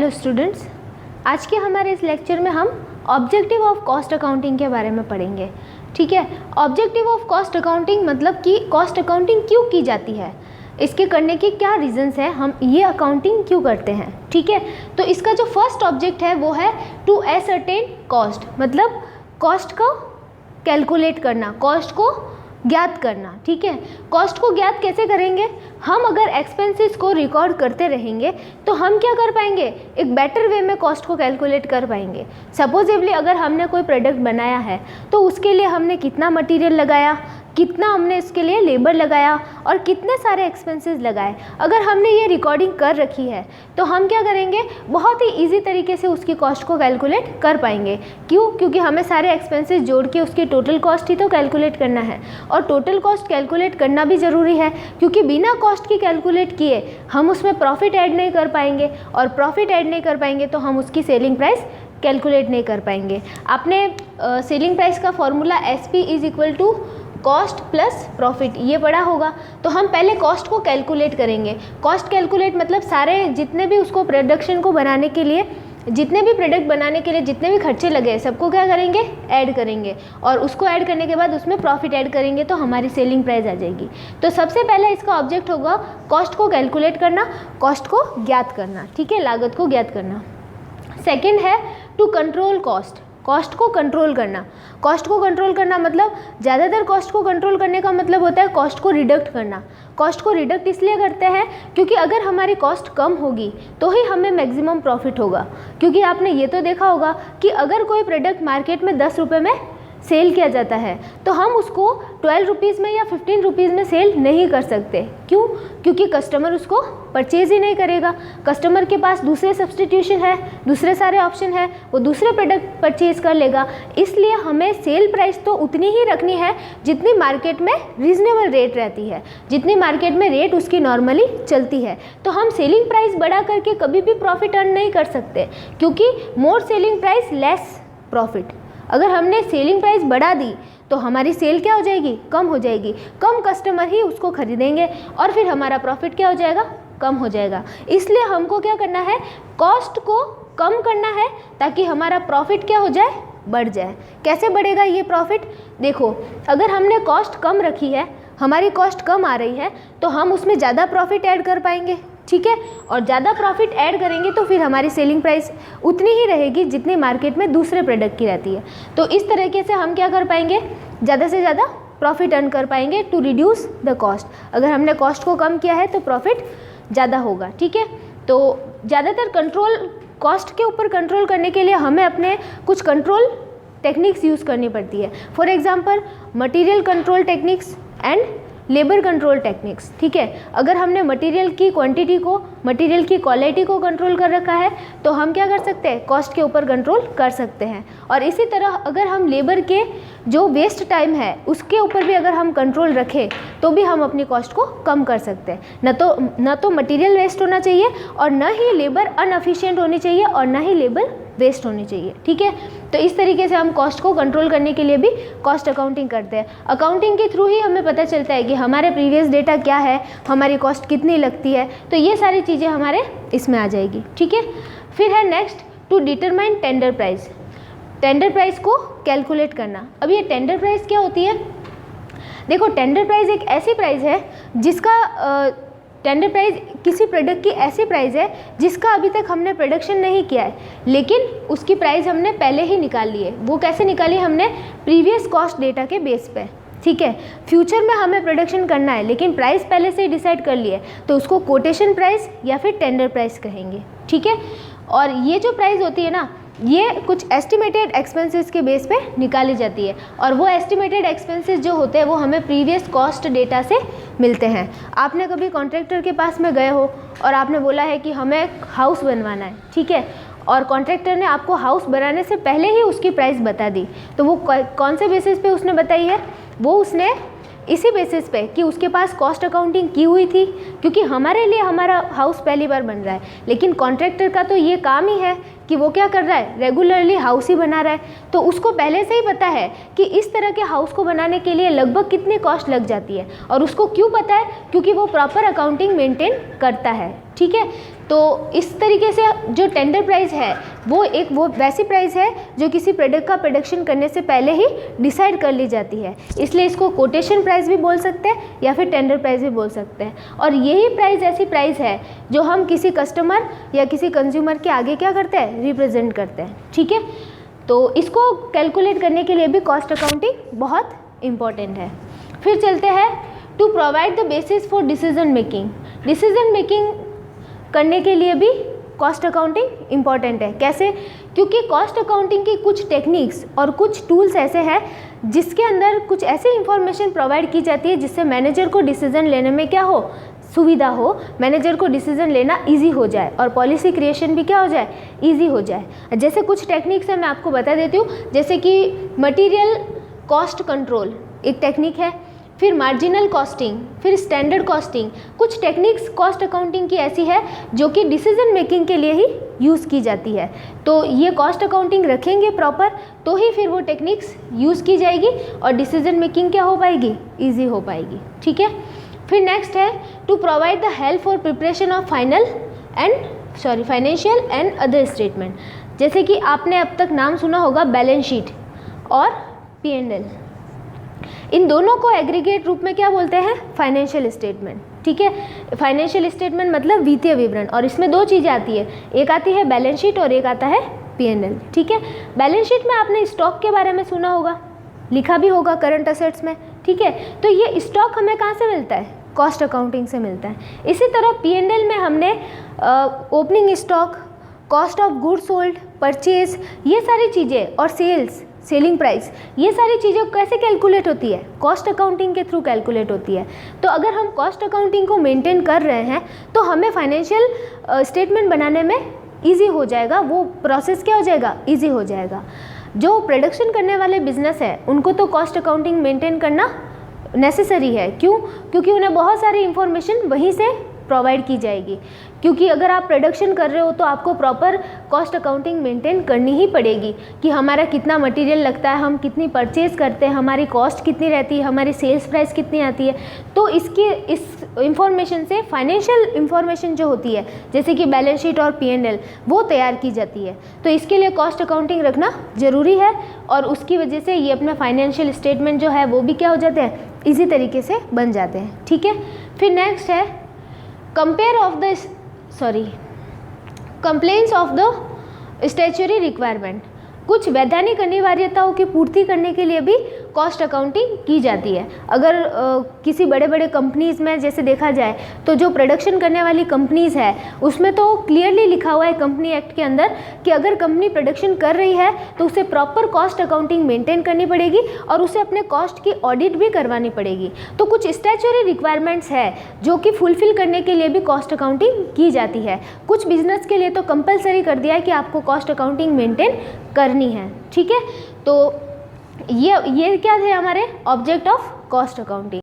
Hello students, आज के हमारे इस लेक्चर में हम ऑब्जेक्टिव ऑफ कॉस्ट अकाउंटिंग के बारे में पढ़ेंगे। ठीक है, ऑब्जेक्टिव ऑफ कॉस्ट अकाउंटिंग मतलब कि कॉस्ट अकाउंटिंग क्यों की जाती है, इसके करने के क्या रीजंस है, हम ये अकाउंटिंग क्यों करते हैं। ठीक है, तो इसका जो फर्स्ट ऑब्जेक्ट है वो है टू एसर्टेन कॉस्ट, मतलब कॉस्ट को कैलकुलेट करना, कॉस्ट को ज्ञात करना। ठीक है, कॉस्ट को ज्ञात कैसे करेंगे, हम अगर एक्सपेंसेस को रिकॉर्ड करते रहेंगे तो हम क्या कर पाएंगे, एक बेटर वे में कॉस्ट को कैलकुलेट कर पाएंगे। सपोजिवली अगर हमने कोई प्रोडक्ट बनाया है तो उसके लिए हमने कितना मटेरियल लगाया, कितना हमने इसके लिए लेबर लगाया और कितने सारे एक्सपेंसेस लगाए, अगर हमने ये रिकॉर्डिंग कर रखी है तो हम क्या करेंगे, बहुत ही इजी तरीके से उसकी कॉस्ट को कैलकुलेट कर पाएंगे। क्यों? क्योंकि हमें सारे एक्सपेंसेस जोड़ के उसकी टोटल कॉस्ट ही तो कैलकुलेट करना है, और टोटल कॉस्ट कैलकुलेट करना भी ज़रूरी है क्योंकि बिना कॉस्ट की कैलकुलेट किए हम उसमें प्रॉफिट ऐड नहीं कर पाएंगे, और प्रॉफिट ऐड नहीं कर पाएंगे तो हम उसकी सेलिंग प्राइस कैलकुलेट नहीं कर पाएंगे। आपने सेलिंग प्राइस का formula SP = cost plus profit ये पढ़ा होगा। तो हम पहले कॉस्ट को कैलकुलेट करेंगे। कॉस्ट कैलकुलेट मतलब सारे जितने भी उसको प्रोडक्शन को बनाने के लिए, जितने भी प्रोडक्ट बनाने के लिए जितने भी खर्चे लगे सबको क्या करेंगे, ऐड करेंगे, और उसको ऐड करने के बाद उसमें प्रॉफिट ऐड करेंगे तो हमारी सेलिंग प्राइस आ जाएगी। तो सबसे पहले इसका ऑब्जेक्ट होगा कॉस्ट को कैलकुलेट करना, कॉस्ट को ज्ञात करना। ठीक है, लागत को ज्ञात करना। सेकेंड है टू कंट्रोल कॉस्ट, कॉस्ट को कंट्रोल करना। कॉस्ट को कंट्रोल करना मतलब ज़्यादातर कॉस्ट को कंट्रोल करने का मतलब होता है कॉस्ट को रिडक्ट करना। कॉस्ट को रिडक्ट इसलिए करते हैं क्योंकि अगर हमारी कॉस्ट कम होगी तो ही हमें मैक्सिमम प्रॉफिट होगा। क्योंकि आपने ये तो देखा होगा कि अगर कोई प्रोडक्ट मार्केट में 10 रुपये में सेल किया जाता है तो हम उसको 12 रुपीज़ में या 15 रुपीज़ में सेल नहीं कर सकते। क्यों? क्योंकि कस्टमर उसको परचेज ही नहीं करेगा। कस्टमर के पास दूसरे सब्स्टिट्यूशन है, दूसरे सारे ऑप्शन है, वो दूसरे प्रोडक्ट परचेज कर लेगा। इसलिए हमें सेल प्राइस तो उतनी ही रखनी है जितनी मार्केट में रीजनेबल रेट रहती है, जितनी मार्केट में रेट उसकी नॉर्मली चलती है। तो हम सेलिंग प्राइस बढ़ा करके कभी भी प्रॉफिट अर्न नहीं कर सकते, क्योंकि मोर सेलिंग प्राइस लेस प्रॉफिट। अगर हमने सेलिंग प्राइस बढ़ा दी तो हमारी सेल क्या हो जाएगी, कम हो जाएगी, कम कस्टमर ही उसको खरीदेंगे और फिर हमारा प्रॉफिट क्या हो जाएगा, कम हो जाएगा। इसलिए हमको क्या करना है, कॉस्ट को कम करना है ताकि हमारा प्रॉफिट क्या हो जाए, बढ़ जाए। कैसे बढ़ेगा ये प्रॉफिट? देखो, अगर हमने कॉस्ट कम रखी है, हमारी कॉस्ट कम आ रही है तो हम उसमें ज़्यादा प्रॉफिट ऐड कर पाएंगे। ठीक है, और ज़्यादा प्रॉफिट ऐड करेंगे तो फिर हमारी सेलिंग प्राइस उतनी ही रहेगी जितनी मार्केट में दूसरे प्रोडक्ट की रहती है। तो इस तरीके से हम क्या कर पाएंगे, ज़्यादा से ज़्यादा प्रॉफिट अर्न कर पाएंगे टू रिड्यूस द कॉस्ट। अगर हमने कॉस्ट को कम किया है तो प्रॉफिट ज़्यादा होगा। ठीक है, तो ज़्यादातर कंट्रोल, कॉस्ट के ऊपर कंट्रोल करने के लिए हमें अपने कुछ कंट्रोल टेक्निक्स यूज़ करनी पड़ती है। For example material control techniques and labour control techniques. ठीक है, अगर हमने मटेरियल की क्वांटिटी को, मटेरियल की क्वालिटी को कंट्रोल कर रखा है तो हम क्या कर सकते हैं, कॉस्ट के ऊपर कंट्रोल कर सकते हैं। और इसी तरह अगर हम लेबर के जो वेस्ट टाइम है उसके ऊपर भी अगर हम कंट्रोल रखें तो भी हम अपनी कॉस्ट को कम कर सकते हैं। न तो मटेरियल वेस्ट होना चाहिए और न ही लेबर अनएफिशिएंट होनी चाहिए और न ही लेबर वेस्ट होनी चाहिए। ठीक है, तो इस तरीके से हम कॉस्ट को कंट्रोल करने के लिए भी कॉस्ट अकाउंटिंग करते हैं। अकाउंटिंग के थ्रू ही हमें पता चलता है कि हमारे प्रीवियस डेटा क्या है, हमारी कॉस्ट कितनी लगती है, तो ये सारी चीज़ें हमारे इसमें आ जाएगी। ठीक है, फिर है next to determine tender price. Tender price को कैलकुलेट करना। अब ये टेंडर प्राइस क्या होती है? देखो, टेंडर प्राइस एक ऐसी प्राइस है जिसका टेंडर प्राइस किसी प्रोडक्ट की ऐसी प्राइस है जिसका अभी तक हमने प्रोडक्शन नहीं किया है, लेकिन उसकी प्राइस हमने पहले ही निकाल ली है। वो कैसे निकाली? हमने प्रीवियस कॉस्ट डेटा के बेस पे। ठीक है, फ्यूचर में हमें प्रोडक्शन करना है लेकिन प्राइस पहले से ही डिसाइड कर लिए तो उसको कोटेशन प्राइस या फिर टेंडर प्राइस कहेंगे। ठीक है, और ये जो प्राइस होती है ना, ये कुछ एस्टिमेटेड एक्सपेंसेस के बेस पे निकाली जाती है, और वो एस्टिमेटेड एक्सपेंसेस जो होते हैं वो हमें प्रीवियस कॉस्ट डेटा से मिलते हैं। आपने कभी कॉन्ट्रैक्टर के पास में गए हो और आपने बोला है कि हमें हाउस बनवाना है, ठीक है, और कॉन्ट्रैक्टर ने आपको हाउस बनाने से पहले ही उसकी प्राइस बता दी, तो वो कौन से बेसिस पे उसने बताई है? वो उसने इसी बेसिस पे कि उसके पास कॉस्ट अकाउंटिंग की हुई थी, क्योंकि हमारे लिए हमारा हाउस पहली बार बन रहा है, लेकिन कॉन्ट्रैक्टर का तो ये काम ही है कि वो क्या कर रहा है, रेगुलरली हाउस ही बना रहा है। तो उसको पहले से ही पता है कि इस तरह के हाउस को बनाने के लिए लगभग कितनी कॉस्ट लग जाती है, और उसको क्यों पता है? क्योंकि वो प्रॉपर अकाउंटिंग मेंटेन करता है। ठीक है, तो इस तरीके से जो टेंडर प्राइस है वो वैसी प्राइस है जो किसी प्रोडक्ट का प्रोडक्शन करने से पहले ही डिसाइड कर ली जाती है, इसलिए इसको कोटेशन प्राइस भी बोल सकते हैं या फिर टेंडर प्राइस भी बोल सकते हैं। और यही प्राइस ऐसी प्राइस है जो हम किसी कस्टमर या किसी कंज्यूमर के आगे क्या करते हैं, रिप्रेजेंट करते हैं। ठीक है, तो इसको कैलकुलेट करने के लिए भी कॉस्ट अकाउंटिंग बहुत इम्पॉर्टेंट है। फिर चलते हैं to provide the basis for decision making. Decision making करने के लिए भी कॉस्ट अकाउंटिंग इम्पॉर्टेंट है। कैसे? क्योंकि कॉस्ट अकाउंटिंग की कुछ टेक्निक्स और कुछ टूल्स ऐसे हैं जिसके अंदर कुछ ऐसी इंफॉर्मेशन प्रोवाइड की जाती है जिससे मैनेजर को डिसीजन लेने में क्या हो, सुविधा हो, मैनेजर को डिसीजन लेना इजी हो जाए और पॉलिसी क्रिएशन भी क्या हो जाए, इजी हो जाए। जैसे कुछ टेक्निक्स है, मैं आपको बता देती हूँ। जैसे कि मटेरियल कॉस्ट कंट्रोल एक टेक्निक है, फिर मार्जिनल कॉस्टिंग, फिर स्टैंडर्ड कॉस्टिंग। कुछ टेक्निक्स कॉस्ट अकाउंटिंग की ऐसी है जो कि डिसीजन मेकिंग के लिए ही यूज़ की जाती है। तो ये कॉस्ट अकाउंटिंग रखेंगे प्रॉपर तो ही फिर वो टेक्निक्स यूज़ की जाएगी और डिसीजन मेकिंग क्या हो पाएगी, ईजी हो पाएगी। ठीक है, फिर नेक्स्ट है to provide the help for preparation of financial and other statement. जैसे कि आपने अब तक नाम सुना होगा बैलेंस शीट और P&L, इन दोनों को एग्रीगेट रूप में क्या बोलते हैं, फाइनेंशियल स्टेटमेंट। ठीक है, फाइनेंशियल स्टेटमेंट मतलब वित्तीय विवरण, और इसमें दो चीज़ें आती है, एक आती है बैलेंस शीट और एक आता है P&L। ठीक है, बैलेंस शीट में आपने स्टॉक के बारे में सुना होगा, लिखा भी होगा करंट असेट्स में। ठीक है, तो ये स्टॉक हमें कहाँ से मिलता है, कॉस्ट अकाउंटिंग से मिलता है। इसी तरह P&L में हमने opening stock, cost of goods sold, purchase, ये सारी चीज़ें, और सेलिंग प्राइस, ये सारी चीज़ें कैसे कैलकुलेट होती है, कॉस्ट अकाउंटिंग के थ्रू कैलकुलेट होती है। तो अगर हम कॉस्ट अकाउंटिंग को मेंटेन कर रहे हैं तो हमें फाइनेंशियल स्टेटमेंट बनाने में इजी हो जाएगा, वो प्रोसेस क्या हो जाएगा, इजी हो जाएगा। जो प्रोडक्शन करने वाले बिजनेस है उनको तो कॉस्ट अकाउंटिंग मेंटेन करना नेसेसरी है। क्यों? क्योंकि उन्हें बहुत सारी इंफॉर्मेशन वहीं से प्रोवाइड की जाएगी, क्योंकि अगर आप प्रोडक्शन कर रहे हो तो आपको प्रॉपर कॉस्ट अकाउंटिंग मेंटेन करनी ही पड़ेगी कि हमारा कितना मटेरियल लगता है, हम कितनी परचेज करते हैं, हमारी कॉस्ट कितनी रहती है, हमारी सेल्स प्राइस कितनी आती है। तो इस इंफॉर्मेशन से फाइनेंशियल इंफॉर्मेशन जो होती है जैसे कि बैलेंस शीट और P&L वो तैयार की जाती है। तो इसके लिए कॉस्ट अकाउंटिंग रखना ज़रूरी है और उसकी वजह से ये अपना फाइनेंशियल स्टेटमेंट जो है वो भी क्या हो जाते हैं, ईजी तरीके से बन जाते हैं। ठीक है, फिर नेक्स्ट है complaints of the statutory requirement. कुछ वैधानिक अनिवार्यताओं की पूर्ति करने के लिए भी कॉस्ट अकाउंटिंग की जाती है। अगर किसी बड़े बड़े कंपनीज़ में जैसे देखा जाए तो जो प्रोडक्शन करने वाली कंपनीज़ है उसमें तो क्लियरली लिखा हुआ है कंपनी एक्ट के अंदर कि अगर कंपनी प्रोडक्शन कर रही है तो उसे प्रॉपर कॉस्ट अकाउंटिंग मेंटेन करनी पड़ेगी और उसे अपने कॉस्ट की ऑडिट भी करवानी पड़ेगी। तो कुछ स्टैच्यूटरी रिक्वायरमेंट्स है जो कि फुलफिल करने के लिए भी कॉस्ट अकाउंटिंग की जाती है। कुछ बिजनेस के लिए तो कंपलसरी कर दिया है कि आपको कॉस्ट अकाउंटिंग मेंटेन करनी है। ठीक है, तो ये क्या थे हमारे ऑब्जेक्ट ऑफ कॉस्ट अकाउंटिंग।